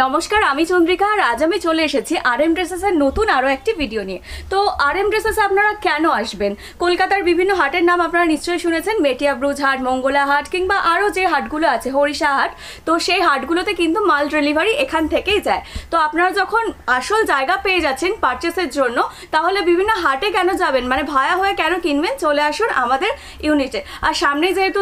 নমস্কার, আমি চন্দ্রিকা আর আজ আমি চলে এসেছি RM ড্রেসেসের নতুন আরও একটি ভিডিও নিয়ে। তো RM ড্রেসেসে আপনারা কেন আসবেন? কলকাতার বিভিন্ন হাটের নাম আপনারা নিশ্চয়ই শুনেছেন, মেটিয়াব্রুজ হাট, মঙ্গলা হাট কিংবা আরও যে হাটগুলো আছে, হরিষা হাট। তো সেই হাটগুলোতে কিন্তু মাল ডেলিভারি এখান থেকেই যায়। তো আপনারা যখন আসল জায়গা পেয়ে যাচ্ছেন পারচেসের জন্য, তাহলে বিভিন্ন হাটে কেন যাবেন, মানে ভায়া হয়ে কেন কিনবেন? চলে আসুন আমাদের ইউনিটে। আর সামনে যেহেতু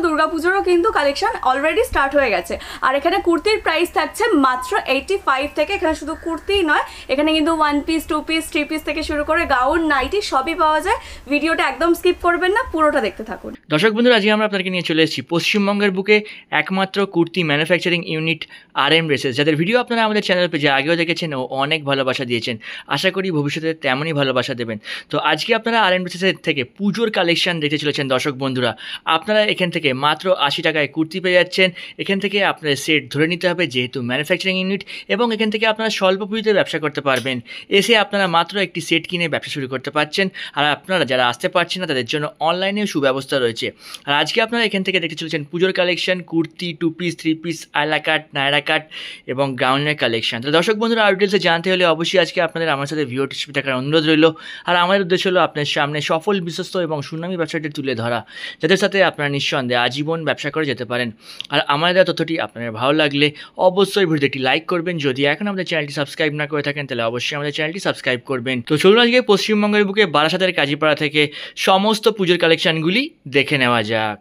দুর্গাপুজোরও কিন্তু কালেকশন অলরেডি স্টার্ট হয়ে গেছে। আর এখানে কুর্তির প্রাইস থাকছে মাত্র 85 থেকে। এখানে শুধু কুর্তিই নয়, এখানে কিন্তু 1 পিস, 2 পিস, 3 পিস থেকে শুরু করে গাউন, নাইটি সবই পাওয়া যায়। ভিডিওটা একদম স্কিপ করবেন না, পুরোটা দেখতে থাকুন। দর্শক বন্ধুরা, আজকে আমরা আপনাদেরকে নিয়ে চলে এসেছি পশ্চিমবঙ্গের বুকে একমাত্র kurti manufacturing unit RM dresses, যাদের ভিডিও আপনারা আমাদের চ্যানেল পেজে আগেও দেখেছেন ও অনেক ভালোবাসা দিয়েছেন। আশা করি ভবিষ্যতে তেমনই ভালোবাসা দেবেন। তো আজকে আপনারা RM ড্রেসেসের থেকে পুজোর কালেকশন দেখতে চলেছেন। দর্শক বন্ধুরা, আপনারা এখান থেকে মাত্র 80 টাকায় কুর্তি পেয়ে যাচ্ছেন। এখান থেকে আপনার সেট ধরে নিতে হবে, যেহেতু ম্যানুফ্যাকচারিং ইউনিট, এবং এখান থেকে আপনারা স্বল্প পুঁজিতে ব্যবসা করতে পারবেন। এসে আপনারা মাত্র একটি সেট কিনে ব্যবসা শুরু করতে পারছেন। আর আপনারা যারা আসতে পারছেন না, তাদের জন্য অনলাইনেও সুব্যবস্থা রয়েছে। আর আজকে আপনারা এখান থেকে দেখতে চলেছেন পুজোর কালেকশন, কুর্তি, 2 পিস, 3 পিস, আলা কাট, নায়রা কাট এবং গাউনের কালেকশন। তো দর্শক বন্ধুরা, আর ডিটেলসে জানতে হলে অবশ্যই আজকে আপনাদের আমার সাথে ভিডিওটি দেখার অনুরোধ রইল। আর আমার উদ্দেশ্য হলো আপনার সামনে সফল, বিশ্বস্ত এবং সুনামী ব্যবসাটি তুলে ধরা, যাদের সাথে আপনারা নিঃসন্দেহে আজীবন ব্যবসা করে যেতে পারেন। আর আমাদের তথ্যটি আপনার ভালো লাগলে অবশ্যই ভিডিওটি একটি লাইক করবেন। যদি এখন আমাদের চ্যানেলটি সাবস্ক্রাইব না করে থাকেন, তাহলে অবশ্যই আমাদের চ্যানেলটি সাবস্ক্রাইব করবেন। তো চলুন আজকে পশ্চিমবঙ্গের বুকে বারাসাতের কাজীপাড়া থেকে সমস্ত পুজোর কালেকশনগুলি দেখে নেওয়া যাক।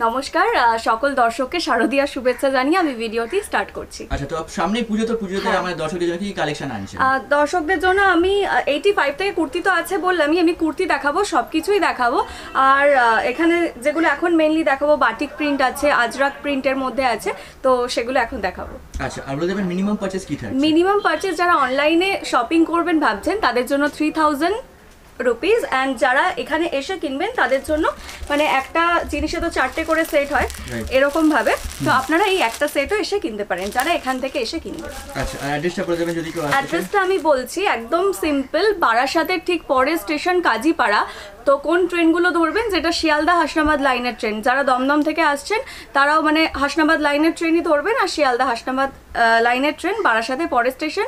নমস্কার, সকল দর্শককে শারদীয়ার শুভেচ্ছা জানিয়ে আমি ভিডিওটি স্টার্ট করছি। আচ্ছা, তো সামনে পুজো, তো পুজোতে আমাদের দর্শকদের জন্য কি কালেকশন আনছেন? দর্শকদের জন্য আমি 85 থেকে কুর্তি তো আছে বললামই, আমি কুর্তি দেখাবো, সবকিছুই দেখাবো। আর এখানে যেগুলো এখন মেইনলি দেখাবো, বাটিক প্রিন্ট আছে, আজরাক প্রিন্টের মধ্যে আছে, তো সেগুলো এখন দেখাবো। আচ্ছা, আর বলে দেবেন মিনিমাম পারচেজ কি থাকে? মিনিমাম পারচেজ যারা অনলাইনে শপিং করবেন ভাবছেন, তাদের জন্য 3000 রুপিস। অ্যান্ড যারা এখানে এসে কিনবেন তাদের জন্য, মানে একটা জিনিসে তো 4টে করে সেট হয় এরকম ভাবে, তো আপনারা এই একটা সেটও এসে কিনতে পারেন যারা এখান থেকে এসে কিনবেন। আচ্ছা, আর অ্যাড্রেসটা বলে দেবেন যদি কেউ আসে। অ্যাড্রেসটা আমি বলছি, একদম সিম্পল, বারাসাতের ঠিক পরের স্টেশন কাজীপাড়া। তো কোন ট্রেনগুলো ধরবেন, যেটা শিয়ালদা হাসনাবাদ লাইনের ট্রেন, যারা দমদম থেকে আসছেন তারাও মানে হাসনাবাদ লাইনের ট্রেনই ধরবেন। আর শিয়ালদা হাসনাবাদ লাইনের ট্রেন বারাসাতে পরের স্টেশন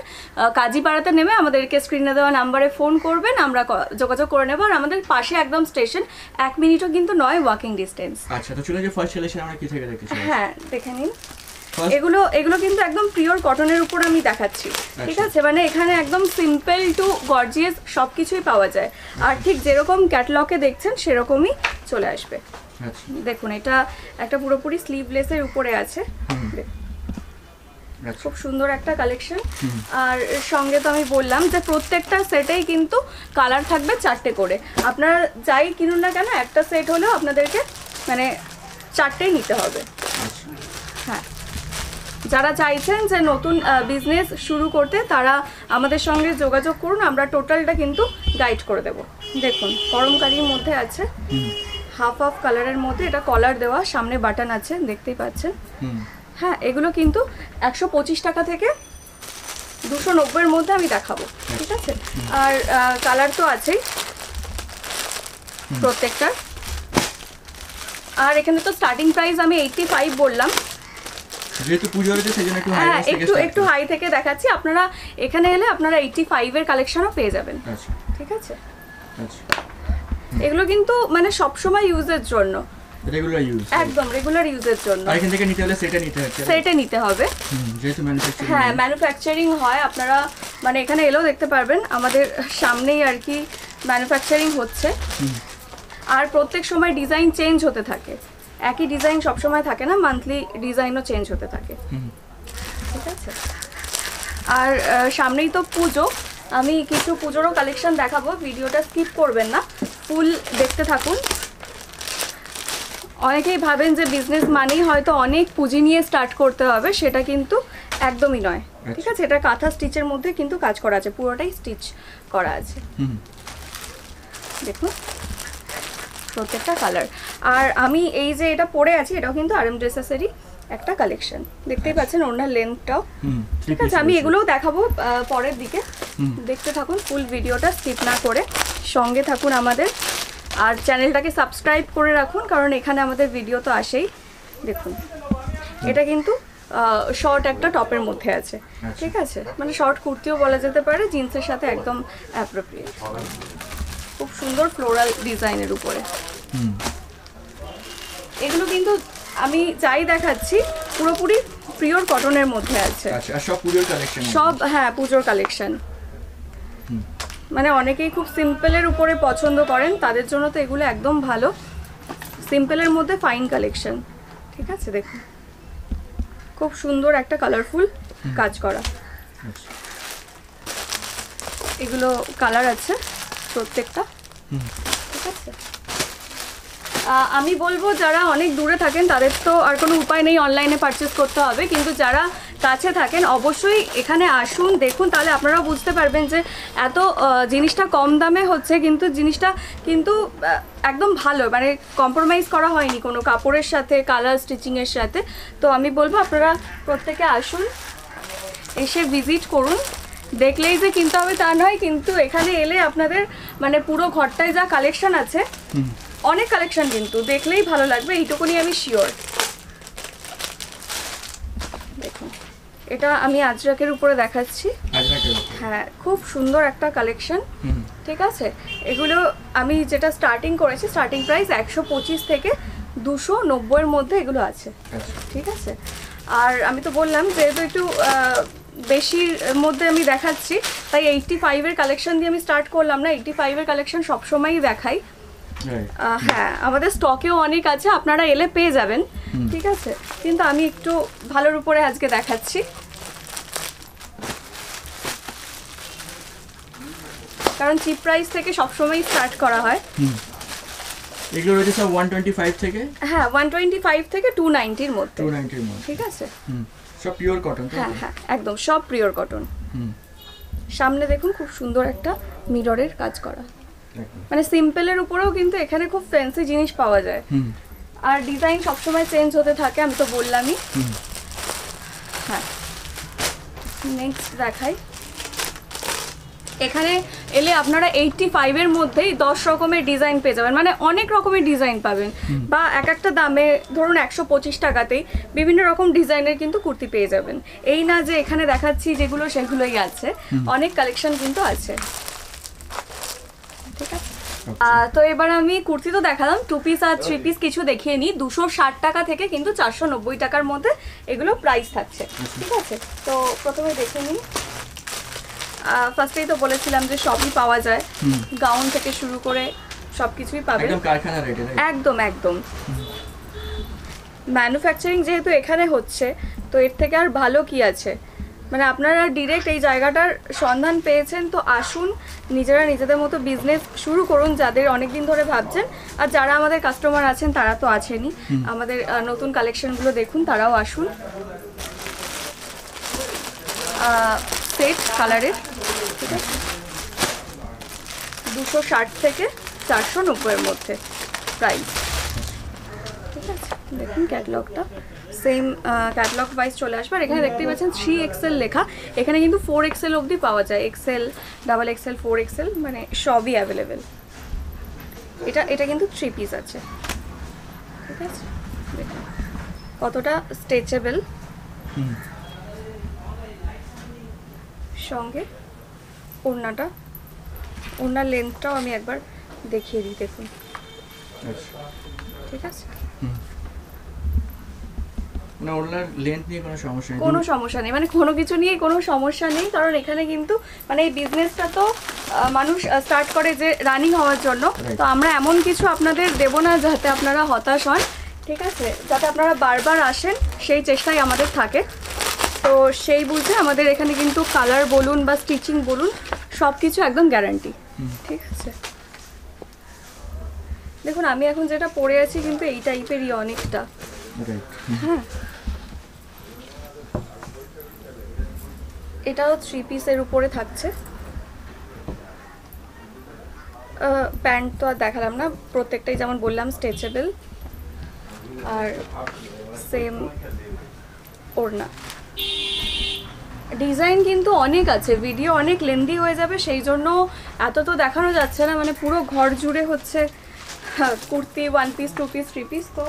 কাজীপাড়াতে নেমে আমাদেরকে স্ক্রিনে দেওয়া নাম্বারে ফোন করবেন, আমরা যোগাযোগ করে নেব। আর আমাদের পাশে একদম স্টেশন, 1 মিনিটও কিন্তু নয়, ওয়াকিং ডিস্টেন্স। আচ্ছা, তো চলে যে ফার্স্ট কালেকশন আমরা কি থেকে দেখেছি? হ্যাঁ, দেখে নিন। এগুলো কিন্তু একদম পিওর কটনের উপর আমি দেখাচ্ছি, ঠিক আছে? মানে এখানে একদম সিম্পল টু গর্জিয়াস সবকিছুই পাওয়া যায়। আর ঠিক যেরকম ক্যাটালগে দেখছেন সেরকমই চলে আসবে। দেখুন, এটা একটা পুরোপুরি স্লিভলেসের উপরে আছে, খুব সুন্দর একটা কালেকশন। আর সঙ্গে তো আমি বললাম যে প্রত্যেকটা সেটেই কিন্তু কালার থাকবে 4টে করে। আপনারা যাই কিনুন না কেন, একটা সেট হলেও আপনাদেরকে মানে 4টেই নিতে হবে। হ্যাঁ, যারা চাইছেন যে নতুন বিজনেস শুরু করতে, তারা আমাদের সঙ্গে যোগাযোগ করুন, আমরা টোটালটা কিন্তু গাইড করে দেব। দেখুন, গরমকারির মধ্যে আছে, হাফ কালারের মধ্যে, এটা কলার দেওয়া, সামনে বাটন আছে, দেখতেই পাচ্ছেন। হ্যাঁ, এগুলো কিন্তু 125 টাকা থেকে 290-এর মধ্যে আমি দেখাবো, ঠিক আছে? আর কালার তো আছেই প্রত্যেকটা। আর এখানে তো স্টার্টিং প্রাইস আমি 85 বললাম, যেহেতু পুজো হচ্ছে সেজন্য একটু হাই থেকে দেখাচ্ছি। আপনারা এখানে এলে আপনারা 85-এর কালেকশনও পেয়ে যাবেন। আচ্ছা, ঠিক আছে? আচ্ছা, এগুলো কিন্তু মানে সব সময় ইউজের জন্য, রেগুলার ইউজ, একদম রেগুলার ইউজের জন্য। আর এখান থেকে নিতে হলে সেটা নিতে হবে, যেহেতু ম্যানুফ্যাকচারিং। হ্যাঁ, ম্যানুফ্যাকচারিং হয়। আপনারা মানে এখানে এলেও দেখতে পারবেন, আমাদের সামনেই আর কি ম্যানুফ্যাকচারিং হচ্ছে। আর প্রত্যেক সময় ডিজাইন চেঞ্জ হতে থাকে, একই ডিজাইন সবসময় থাকে না, মান্থলি ডিজাইনও চেঞ্জ হতে থাকে, ঠিক আছে? আর সামনেই তো পুজো, আমি কিছু পুজোরও কালেকশন দেখাবো, ভিডিওটা স্কিপ করবেন না, ফুল দেখতে থাকুন। অনেকেই ভাবেন যে বিজনেস মানেই হয়তো অনেক পুঁজি নিয়ে স্টার্ট করতে হবে, সেটা কিন্তু একদমই নয়, ঠিক আছে? এটা কাঁথা স্টিচের মধ্যে কিন্তু কাজ করা আছে, পুরোটাই স্টিচ করা আছে। দেখুন প্রত্যেকটা কালার। আর আমি এই যে এটা পরে আছি, এটাও কিন্তু RM ড্রেসেসেরই একটা কালেকশন, দেখতেই পাচ্ছেন ওনার লেন্থটাও, ঠিক আছে? আমি এগুলোও দেখাবো পরের দিকে, দেখতে থাকুন ফুল ভিডিওটা স্কিপ না করে, সঙ্গে থাকুন আমাদের। আর চ্যানেলটাকে সাবস্ক্রাইব করে রাখুন, কারণ এখানে আমাদের ভিডিও তো আসেই। দেখুন, এটা কিন্তু শর্ট একটা টপের মধ্যে আছে, ঠিক আছে, মানে শর্ট কুর্তিও বলা যেতে পারে, জিন্সের সাথে একদম অ্যাপ্রোপ্রিয়েট। খুব সুন্দর ফ্লোরাল ডিজাইনের উপরে। এগুলো কিন্তু আমি যাই দেখাচ্ছি পুরোপুরি পিওর কটনের মধ্যে আছে। আচ্ছা, আর সব পুজোর কালেকশন? সব, হ্যাঁ, পুজোর কালেকশন। মানে অনেকেই খুব সিম্পলের উপরে পছন্দ করেন, তাদের জন্য তো এগুলো একদম ভালো। সিম্পলের মধ্যে ফাইন কালেকশন, ঠিক আছে। দেখুন খুব সুন্দর একটা কালারফুল কাজ করা। এগুলো কালার আছে প্রত্যেকটা, ঠিক আছে। আমি বলবো যারা অনেক দূরে থাকেন তাদের তো আর কোনো উপায় নেই, অনলাইনে পারচেস করতে হবে, কিন্তু যারা কাছে থাকেন অবশ্যই এখানে আসুন, দেখুন, তাহলে আপনারা বুঝতে পারবেন যে এত জিনিসটা কম দামে হচ্ছে, কিন্তু জিনিসটা কিন্তু একদম ভালো, মানে কম্প্রোমাইজ করা হয়নি কোনো কাপড়ের সাথে, কালার স্টিচিংয়ের সাথে। তো আমি বলবো আপনারা প্রত্যেকে আসুন, এসে ভিজিট করুন। দেখলেই যে কিনতে হবে তা নয়, কিন্তু এখানে এলে আপনাদের মানে পুরো ঘরটায় যা কালেকশন আছে, অনেক কালেকশন, কিন্তু দেখলেই ভালো লাগবে, এইটুকুনি আমি শিওর। দেখুন এটা আমি আজরাকের উপরে দেখাচ্ছি, হ্যাঁ, খুব সুন্দর একটা কালেকশন, ঠিক আছে। এগুলো আমি যেটা স্টার্টিং করেছি, স্টার্টিং প্রাইস 125 থেকে 290-এর মধ্যে এগুলো আছে, ঠিক আছে। আর আমি তো বললাম যেহেতু একটু বেশির মধ্যে আমি দেখাচ্ছি, তাই 85-এর কালেকশন দিয়ে আমি স্টার্ট করলাম না, 85-এর কালেকশন সবসময়ই দেখাই। হ্যাঁ, আমাদের স্টকেও অনেক আছে, আপনারা এলে পেয়ে যাবেন, ঠিক আছে, কিন্তু আমি একটু ভালোর উপরে আজকে দেখাচ্ছি। কারণ চিপ প্রাইস থেকে সবসময় স্টার্ট করা হয়। এগুলো রয়েছে সব 125 থেকে, হ্যাঁ, 125 থেকে 290-এর মধ্যে, 290-এর মধ্যে, ঠিক আছে। সব পিওর কটন? হ্যাঁ হ্যাঁ, একদম সব পিওর কটন। সামনে দেখুন খুব সুন্দর একটা মিররের কাজ করা, মানে সিম্পলের উপরেও কিন্তু এখানে খুব ফ্যান্সি জিনিস পাওয়া যায়। আর ডিজাইন সবসময় চেঞ্জ হতে থাকে, আমি তো বললামই। হ্যাঁ, নেক্সট দেখাই। এখানে এলে আপনারা 85-এর মধ্যেই 10 রকমের ডিজাইন পেয়ে যাবেন, মানে অনেক রকমের ডিজাইন পাবেন, বা এক একটা দামে ধরুন 125 টাকাতেই বিভিন্ন রকম ডিজাইনের কিন্তু কুর্তি পেয়ে যাবেন। এই না যে এখানে দেখাচ্ছি যেগুলো সেগুলোই আছে, অনেক কালেকশন কিন্তু আছে, ঠিক আছে। তো এবার আমি কুর্তি তো দেখালাম, 2 পিস আর 3 পিস কিছু দেখিয়ে নিই। 260 টাকা থেকে কিন্তু 490 টাকার মধ্যে এগুলো প্রাইস থাকছে, ঠিক আছে। তো প্রথমে দেখে নিই। ফার্স্টেই তো বলেছিলাম যে সবই পাওয়া যায়, গাউন থেকে শুরু করে সবকিছুই পাবেন, একদম কারখানা রেটে, একদম একদম। ম্যানুফ্যাকচারিং যেহেতু এখানে হচ্ছে, তো এর থেকে আর ভালো কি আছে, মানে আপনারা ডিরেক্ট এই জায়গাটার সন্ধান পেয়েছেন, তো আসুন, নিজেরা নিজেদের মতো বিজনেস শুরু করুন, যাদের অনেক দিন ধরে ভাবছেন। আর যারা আমাদের কাস্টমার আছেন তারা তো আছেনই, আমাদের নতুন কালেকশনগুলো দেখুন, তারাও আসুন। সেট কালারের, ঠিক আছে, 260 থেকে 490-এর মধ্যে প্রাইস, ঠিক আছে। দেখুন ক্যাটলগটা সেম ক্যাটলগ ওয়াইজ চলে আসবে। আর এখানে দেখতেই পাচ্ছেন 3XL লেখা, এখানে কিন্তু 4XL অবধি পাওয়া যায়, XL, XXL, 4XL, মানে সবই অ্যাভেলেবেল। এটা কিন্তু 3 পিস আছে, ঠিক আছে। দেখুন কতটা স্ট্রেচেবল, সঙ্গে ওড়নাটা, ওড়নার লেন্থটাও আমি একবার দেখিয়ে দিই, দেখুন, ঠিক আছে। না, ওড়নার লেন্থ নিয়ে কোনো সমস্যা নেই, কোনো সমস্যা নেই, মানে কোনো কিছু নিয়ে কোনো সমস্যা নেই, কারণ এখানে কিন্তু মানে এই বিজনেসটা তো মানুষ স্টার্ট করে যে রানিং হওয়ার জন্য, তো আমরা এমন কিছু আপনাদের দেবো না যাতে আপনারা হতাশ হন, ঠিক আছে, যাতে আপনারা বারবার আসেন, সেই চেষ্টাই আমাদের থাকে। তো সেই বুঝে আমাদের এখানে কিন্তু কালার বলুন বা স্টিচিং বলুন সব কিছু একদম গ্যারান্টি, ঠিক আছে। দেখুন আমি এখন যেটা পরে আছি কিন্তু এই টাইপেরই অনেকটা, হ্যাঁ। এটাও 3 পিসের উপরে থাকছে। প্যান্ট তো আর দেখালাম না, প্রত্যেকটাই যেমন বললাম স্ট্রেচেবল, আর সেম ওড়না। ডিজাইন কিন্তু অনেক আছে, ভিডিও অনেক লেন্দি হয়ে যাবে, সেই জন্য এত তো দেখানো যাচ্ছে না, মানে পুরো ঘর জুড়ে হচ্ছে কুর্তি, 1 পিস, 2 পিস, 3 পিস। তো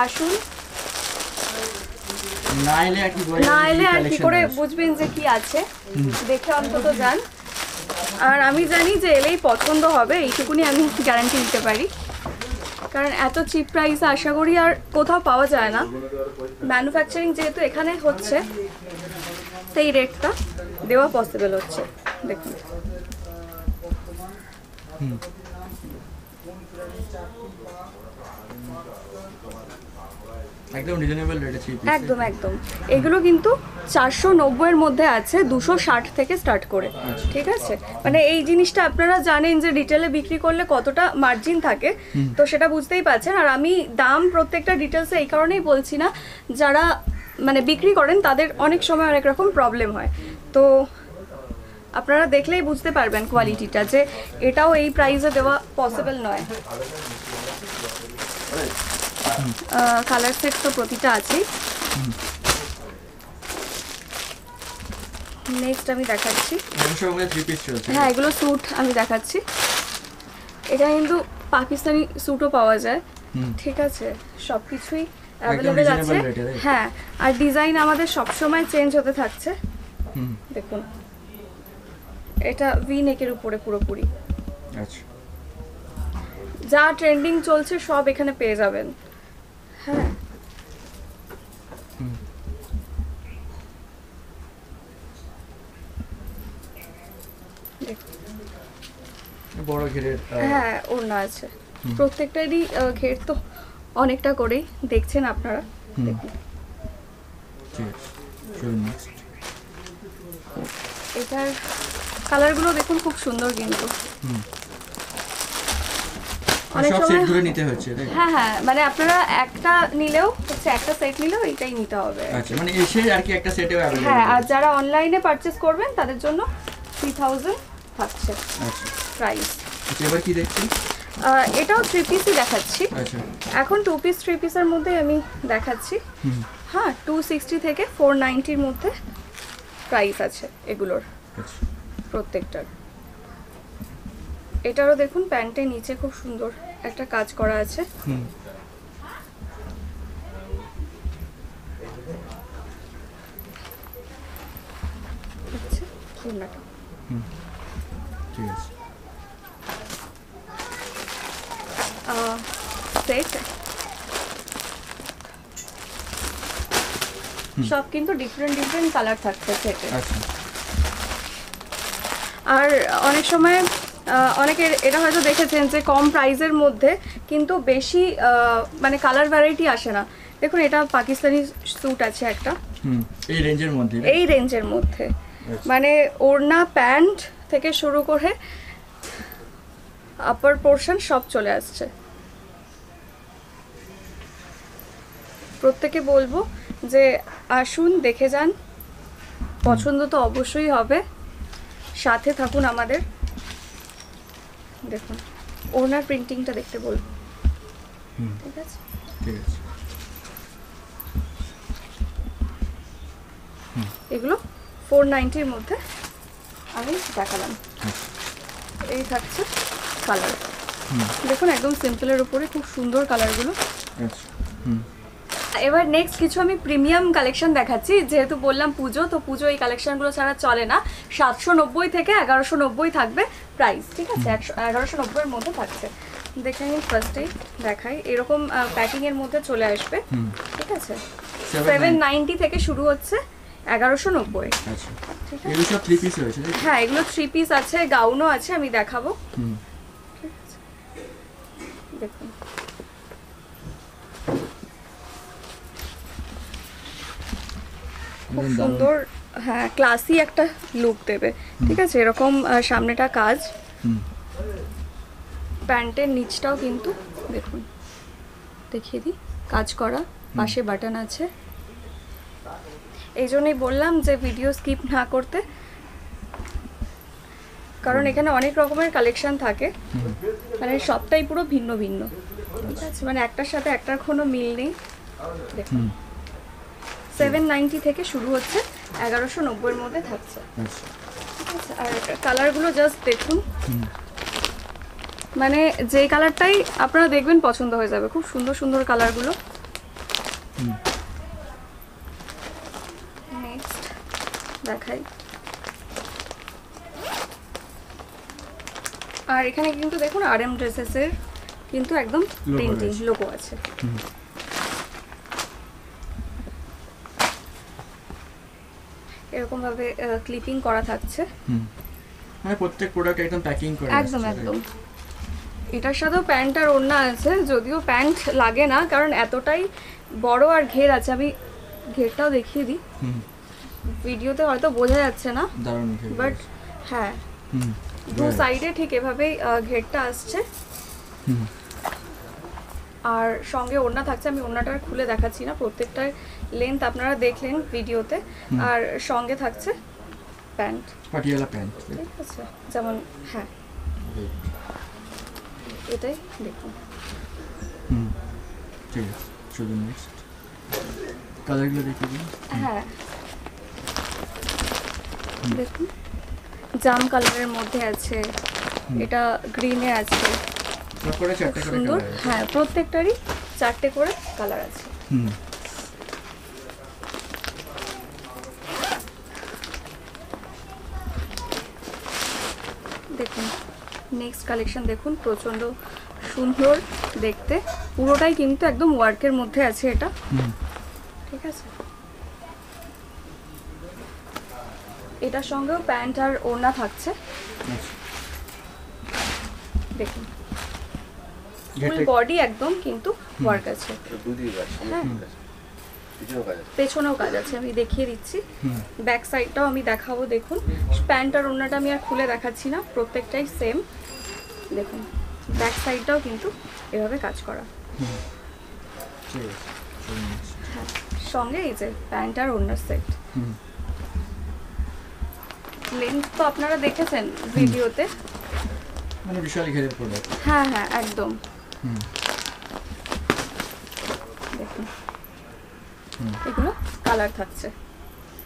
আসুন, না এলে আর কি করে না এলে আর কি করে বুঝবেন যে কি আছে, দেখে অন্তত যান। আর আমি জানি যে এলেই পছন্দ হবে, এইটুকুনি আমি গ্যারান্টি দিতে পারি, কারণ এত চিপ প্রাইসে আশা করি আর কোথাও পাওয়া যায় না। ম্যানুফ্যাকচারিং যেহেতু এখানে হচ্ছে, তো এই রেটটা দেওয়া পসিবল হচ্ছে। দেখুন একদম রিজনেবল রেটে চিপ। একদম একদম। এগুলো কিন্তু 490 মধ্যে আছে, 260 থেকে স্টার্ট করে। ঠিক আছে, মানে এই জিনিসটা আপনারা জানেন যে রিটেলে বিক্রি করলে কতটা মার্জিন থাকে, তো সেটা বুঝতেই পারছেন। আর আমি দাম প্রত্যেকটা ডিটেলসে এই কারণেই বলছি না, যারা মানে বিক্রি করেন তাদের অনেক সময় অনেক রকম প্রবলেম হয়, তো আপনারা দেখলেই বুঝতে পারবেন কোয়ালিটিটা, যে এটাও এই প্রাইসে দেওয়া পসিবল নয়। কালার সেট তো প্রতিটা আছেই। নেক্সট আমি দেখাচ্ছি, হ্যাঁ এগুলো স্যুট আমি দেখাচ্ছি। এটা কিন্তু পাকিস্তানি স্যুটও পাওয়া যায়, ঠিক আছে, সব কিছুই অ্যাভেলেবেল আছে। হ্যাঁ, আর ডিজাইন আমাদের সবসময় চেঞ্জ হতে থাকছে। দেখুন এটা ভি নেকের উপরে পুরোপুরি, আচ্ছা, যা ট্রেন্ডিং চলছে সব এখানে পেয়ে যাবেন। হ্যাঁ, বড় ঘেরের হ্যাঁ ওড়না আছে, প্রত্যেকটারই ঘের তো অনেকটা করেই দেখছেন আপনারা। দেখুন এটার কালারগুলো দেখুন খুব সুন্দর, কিন্তু অনেক সব সময় সেট ধরে নিতে হচ্ছে, তাই? হ্যাঁ হ্যাঁ, মানে আপনারা একটা নিলেও হচ্ছে, একটা সেট নিলেও এটাই নিতে হবে। আচ্ছা, মানে এসে আর কি একটা সেটেও अवेलेबल। হ্যাঁ, আর যারা অনলাইনে পারচেজ করবেন তাদের জন্য 3000 থাকছে আচ্ছা প্রাইস। আচ্ছা, এবার কি দেখছি? এটাও 3 পিসই দেখাচ্ছি। আচ্ছা, এখন 2 পিস 3 পিসের মধ্যে আমি দেখাচ্ছি। হ্যাঁ, 260 থেকে 490-র মধ্যে প্রাইস আছে এগুলোর আচ্ছা, প্রত্যেকটার। এটারও দেখুন প্যান্টের নিচে খুব সুন্দর একটা কাজ করা আছে। আচ্ছা, ওড়নাটা। ঠিক আছে। সেট সব কিন্তু ডিফারেন্ট কালার থাকছে সেটে। আচ্ছা, আর অনেক সময় অনেকের এটা হয়তো দেখেছেন যে কম প্রাইসের মধ্যে কিন্তু বেশি মানে কালার ভ্যারাইটি আসে না। দেখুন এটা পাকিস্তানি স্যুট আছে একটা, এই রেঞ্জের মধ্যে, এই রেঞ্জের মধ্যে, মানে ওড়না প্যান্ট থেকে শুরু করে আপার পোর্শন সব চলে আসছে। প্রত্যেকে বলবো যে আসুন দেখে যান, পছন্দ তো অবশ্যই হবে, সাথে থাকুন আমাদের। দেখুন ওনার প্রিন্টিংটা দেখতে বলবো, ঠিক আছে? ঠিক আছে। এগুলো 490-র মধ্যে আমি দেখালাম। এই থাকছে কালার, দেখুন একদম সিম্পলের উপরে খুব সুন্দর কালারগুলো। আচ্ছা, এবার নেক্সট কিছু আমি প্রিমিয়াম কালেকশন দেখাচ্ছি, যেহেতু বললাম পুজো, তো পুজো এই কালেকশনগুলো ছাড়া চলে না। 790 থেকে 1190 থাকবে প্রাইস, ঠিক আছে? 1190-এর মধ্যে থাকছে। দেখে নিন, ফার্স্টেই দেখাই, এরকম প্যাকিংয়ের মধ্যে চলে আসবে, ঠিক আছে? 790 থেকে শুরু হচ্ছে 1190। আচ্ছা, এগুলো সব 3 পিস রয়েছে? হ্যাঁ, এগুলো 3 পিস আছে, গাউনও আছে, আমি দেখাবো। দেখুন খুব সুন্দর, হ্যাঁ ক্লাসি একটা লুক দেবে, ঠিক আছে? এরকম সামনেটা কাজ, প্যান্টের নিচটাও কিন্তু দেখুন, দেখিয়ে দিই, কাজ করা, পাশে বাটন আছে। এই জন্যই বললাম যে ভিডিও স্কিপ না করতে, কারণ এখানে অনেক রকমের কালেকশন থাকে, মানে সবটাই পুরো ভিন্ন ভিন্ন, ঠিক আছে? মানে একটার সাথে একটার কোনো মিল নেই। দেখুন 790 থেকে শুরু হচ্ছে, 1190-এর মধ্যে থাকছে, ঠিক আছে? আর কালারগুলো জাস্ট দেখুন, মানে যে কালারটাই আপনারা দেখবেন পছন্দ হয়ে যাবে, খুব সুন্দর সুন্দর কালারগুলো। নেক্সট দেখাই। আর এখানে কিন্তু দেখুন RM ড্রেসেস এর কিন্তু একদম প্রিন্টিং লোগো আছে। এরকম ভাবে ক্লিপিং করা থাকছে। মানে প্রত্যেক প্রোডাক্ট একদম প্যাকিং করা একদম একদম। এটার সাথেও প্যান্ট আর ওড়না আছে, যদিও প্যান্ট লাগে না কারণ এতটাই বড় আর ঘের আছে। আমি ঘেরটাও দেখিয়ে দিই, ভিডিওতে হয়তো বোঝা যাচ্ছে না, দারুণ বাট হ্যাঁ দু সাইডে ঠিক এভাবেই ঘেরটা আসছে। আর সঙ্গে ওড়না থাকছে, আমি ওড়নাটা খুলে দেখাচ্ছি না, প্রত্যেকটার লেন্থ আপনারা দেখলেন ভিডিওতে। আর সঙ্গে থাকছে প্যান্ট, পাটিয়ালা প্যান্ট, ঠিক আছে, যেমন হ্যাঁ এটাই দেখুন। ঠিক আছে, চলুন নেক্সট কালারগুলো দেখিয়ে দিন। হ্যাঁ দেখুন জাম কালারের মধ্যে আছে, এটা গ্রিনে আছে, সবকটা চারটে করে সুন্দর। কালার আছে। হ্যাঁ প্রত্যেকটারই 4টে করে কালার আছে। দেখুন নেক্সট কালেকশন দেখুন, প্রচন্ড সুন্দর দেখতে, পুরোটাই কিন্তু একদম ওয়ার্কের মধ্যে আছে এটা, ঠিক আছে। এটার সঙ্গেও প্যান্ট আর ওড়না থাকছে, দেখুন ফুল বডি একদম কিন্তু ওয়ার্ক আছে। হ্যাঁ পেছনেও কাজ আছে, আমি দেখিয়ে দিচ্ছি। ব্যাক সাইডটাও আমি দেখাবো, দেখুন প্যান্ট আর ওড়নাটা আমি আর খুলে দেখাচ্ছি না, প্রত্যেকটাই সেম। দেখুন ব্যাক সাইডটাও কিন্তু এভাবে কাজ করা। হ্যাঁ সঙ্গে এই যে প্যান্ট আর ওড়নার সেট। লেন্থ তো আপনারা দেখেছেন ভিডিওতে, মানে বিশাল ঘেরের প্রোডাক্ট। হ্যাঁ হ্যাঁ একদম। দেখুন এগুলো কালার থাকছে,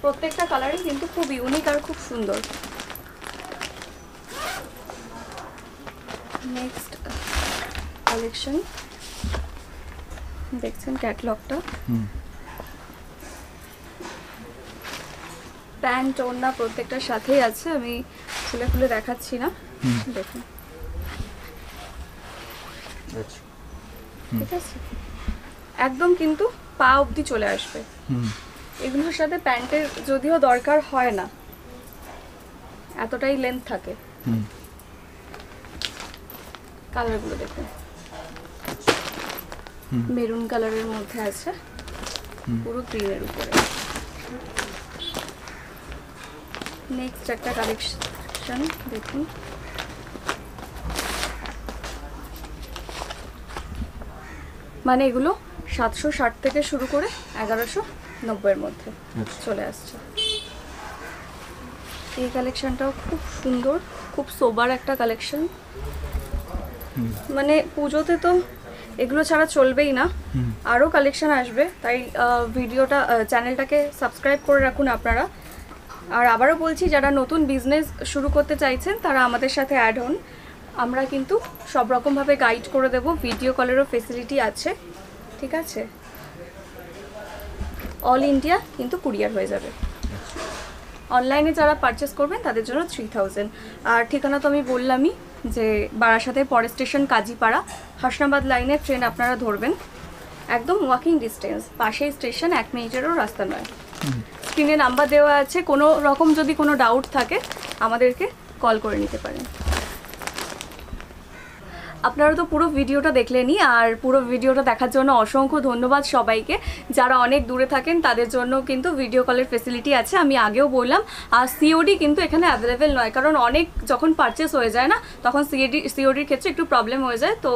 প্রত্যেকটা কালারই কিন্তু খুব ইউনিক আর খুব সুন্দর। নেক্সট কালেকশন দেখছেন ক্যাটলগটা, প্যান্ট ওড়না প্রত্যেকটার সাথেই আছে, আমি খুলে খুলে দেখাচ্ছি না, দেখুন ঠিক আছে, একদম কিন্তু পা অবধি চলে আসবে। এগুলোর সাথে প্যান্টের যদিও দরকার হয় না, এতটাই লেন্থ থাকে। কালারগুলো দেখুন, মেরুন কালারের মধ্যে আছে, পুরো গ্রিনের উপরে। নেক্সট একটা কালেকশন দেখুন, মানে এগুলো 760 থেকে শুরু করে 1190 এর মধ্যে চলে আসছে। এই কালেকশনটাও খুব সুন্দর, খুব সোবার একটা কালেকশন, মানে পুজোতে তো এগুলো ছাড়া চলবেই না, আরও কালেকশন আসবে, তাই ভিডিওটা চ্যানেলটাকে সাবস্ক্রাইব করে রাখুন আপনারা। আর আবারও বলছি, যারা নতুন বিজনেস শুরু করতে চাইছেন তারা আমাদের সাথে অ্যাড হন, আমরা কিন্তু সব রকমভাবে গাইড করে দেব, ভিডিও কলেরও ফেসিলিটি আছে, ঠিক আছে। অল ইন্ডিয়া কিন্তু কুরিয়ার হয়ে যাবে। অনলাইনে যারা পারচেস করবেন তাদের জন্য 3000। আর ঠিকানা তো আমি বললামই যে বারাসাতের পরের স্টেশন কাজীপাড়া, হাসনাবাদ লাইনের ট্রেন আপনারা ধরবেন, একদম ওয়াকিং ডিস্টেন্স, পাশেই স্টেশন, 1 মিনিটেরও রাস্তা নয়। স্ক্রিনে নাম্বার দেওয়া আছে, কোনো রকম যদি কোনো ডাউট থাকে আমাদেরকে কল করে নিতে পারেন। আপনারা তো পুরো ভিডিওটা দেখলেনই, আর পুরো ভিডিওটা দেখার জন্য অসংখ্য ধন্যবাদ সবাইকে। যারা অনেক দূরে থাকেন তাদের জন্য কিন্তু ভিডিও কলের ফেসিলিটি আছে, আমি আগেও বললাম। আর সিওডি কিন্তু এখানে অ্যাভেলেবেল নয়, কারণ অনেক যখন পারচেস হয়ে যায় না তখন সিওডির ক্ষেত্রে একটু প্রবলেম হয়ে যায়, তো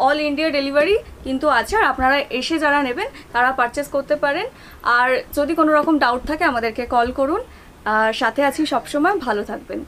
অল ইন্ডিয়া ডেলিভারি কিন্তু আছে। আর আপনারা এসে যারা নেবেন তারা পারচেস করতে পারেন। আর যদি কোনো রকম ডাউট থাকে আমাদেরকে কল করুন, আর সাথে আছি সবসময়, ভালো থাকবেন।